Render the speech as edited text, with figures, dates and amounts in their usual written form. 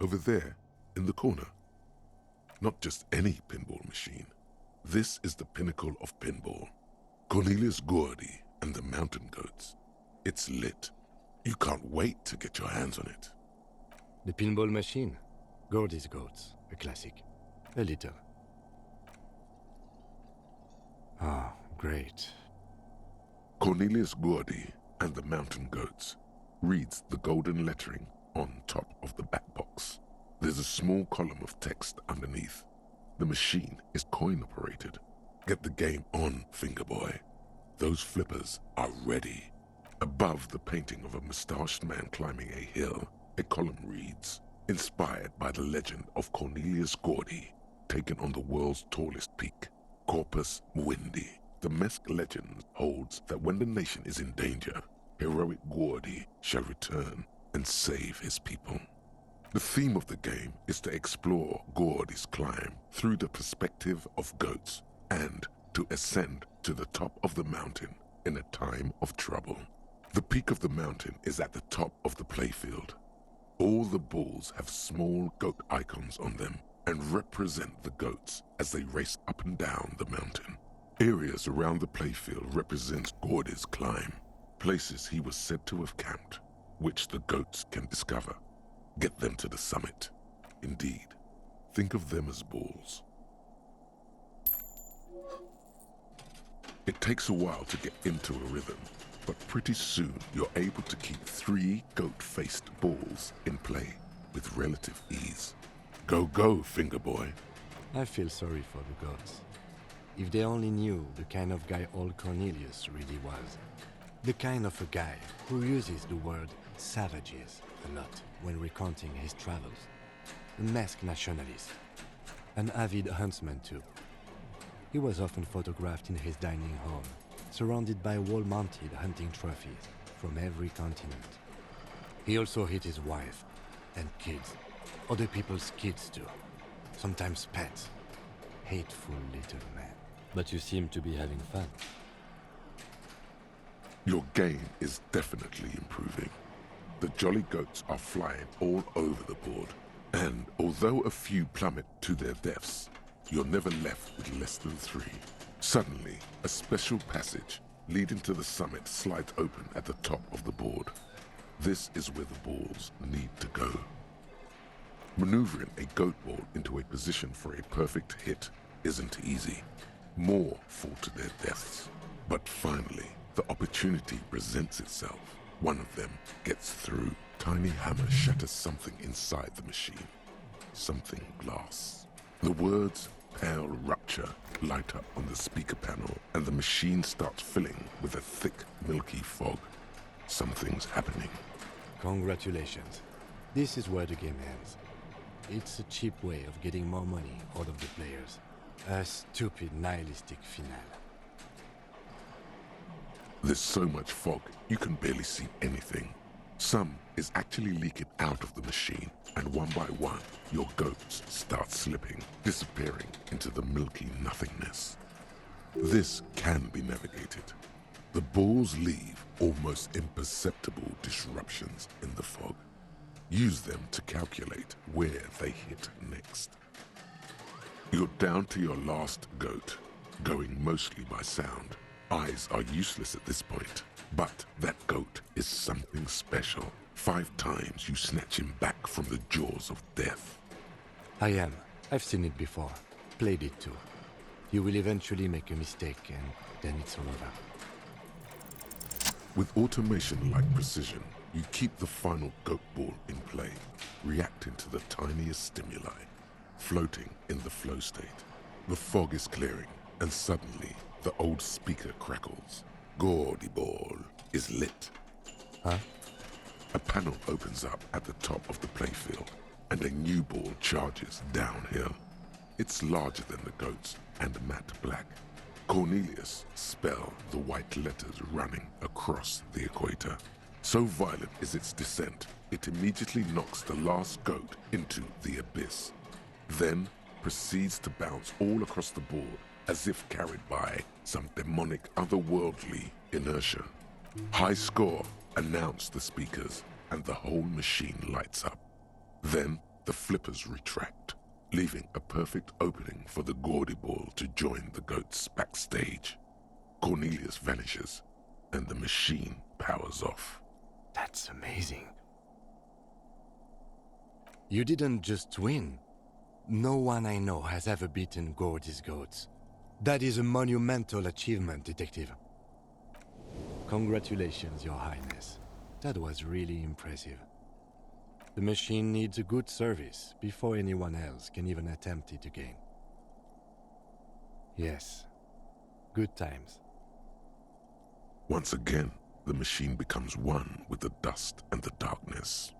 Over there, in the corner. Not just any pinball machine. This is the pinnacle of pinball. Cornelius Goordy and the Mountain Goats. It's lit. You can't wait to get your hands on it. The pinball machine. Gurdi's Goats. A classic. A little. Ah, great. Cornelius Goordy and the Mountain Goats reads the golden lettering on top of the back box. There's a small column of text underneath. The machine is coin-operated. Get the game on, Fingerboy. Those flippers are ready. Above the painting of a mustached man climbing a hill, a column reads, inspired by the legend of Cornelius Goordy, taken on the world's tallest peak, Corpus Muindi. The Mesk legend holds that when the nation is in danger, heroic Goordy shall return and save his people. The theme of the game is to explore Goordy's climb through the perspective of goats and to ascend to the top of the mountain in a time of trouble. The peak of the mountain is at the top of the playfield. All the balls have small goat icons on them and represent the goats as they race up and down the mountain. Areas around the playfield represent Goordy's climb, places he was said to have camped, which the goats can discover. Get them to the summit. Indeed, think of them as balls. It takes a while to get into a rhythm, but pretty soon you're able to keep 3 goat-faced balls in play with relative ease. Go, go, Fingerboy. I feel sorry for the goats. If they only knew the kind of guy old Cornelius really was. The kind of a guy who uses the word savages a lot when recounting his travels. A masked nationalist. An avid huntsman too. He was often photographed in his dining hall, surrounded by wall-mounted hunting trophies from every continent. He also hit his wife and kids, other people's kids too, sometimes pets. Hateful little man. But you seem to be having fun. Your game is definitely improving. The jolly goats are flying all over the board, and although a few plummet to their deaths, you're never left with less than 3. Suddenly, a special passage leading to the summit slides open at the top of the board. This is where the balls need to go. Maneuvering a goat ball into a position for a perfect hit isn't easy. More fall to their deaths. But finally, the opportunity presents itself. One of them gets through. Tiny hammer shatters something inside the machine. Something glass. The words "Pale Rupture" light up on the speaker panel, and the machine starts filling with a thick, milky fog. Something's happening. Congratulations. This is where the game ends. It's a cheap way of getting more money out of the players. A stupid nihilistic finale. There's so much fog, you can barely see anything. Some is actually leaking out of the machine, and one by one, your goats start slipping, disappearing into the milky nothingness. This can be navigated. The balls leave almost imperceptible disruptions in the fog. Use them to calculate where they hit next. You're down to your last goat, going mostly by sound. Eyes are useless at this point, but that goat is something special. 5 times you snatch him back from the jaws of death. I am. I've seen it before. Played it too. You will eventually make a mistake and then it's all over. With automation-like precision, you keep the final goat ball in play, reacting to the tiniest stimuli, floating in the flow state. The fog is clearing, and suddenly, the old speaker crackles. Goordy ball is lit. Huh? A panel opens up at the top of the playfield, and a new ball charges downhill. It's larger than the goats and matte black. Cornelius spell the white letters running across the equator. So violent is its descent, it immediately knocks the last goat into the abyss. Then proceeds to bounce all across the board as if carried by some demonic otherworldly inertia. High score, announce the speakers, and the whole machine lights up. Then The flippers retract, leaving a perfect opening for the Goordy ball to join the goats backstage. Cornelius vanishes, and the machine powers off. That's amazing. You didn't just win. No one I know has ever beaten Goordy's goats. That is a monumental achievement, Detective. Congratulations, Your Highness. That was really impressive. The machine needs a good service before anyone else can even attempt it again. Yes, good times. Once again, the machine becomes one with the dust and the darkness.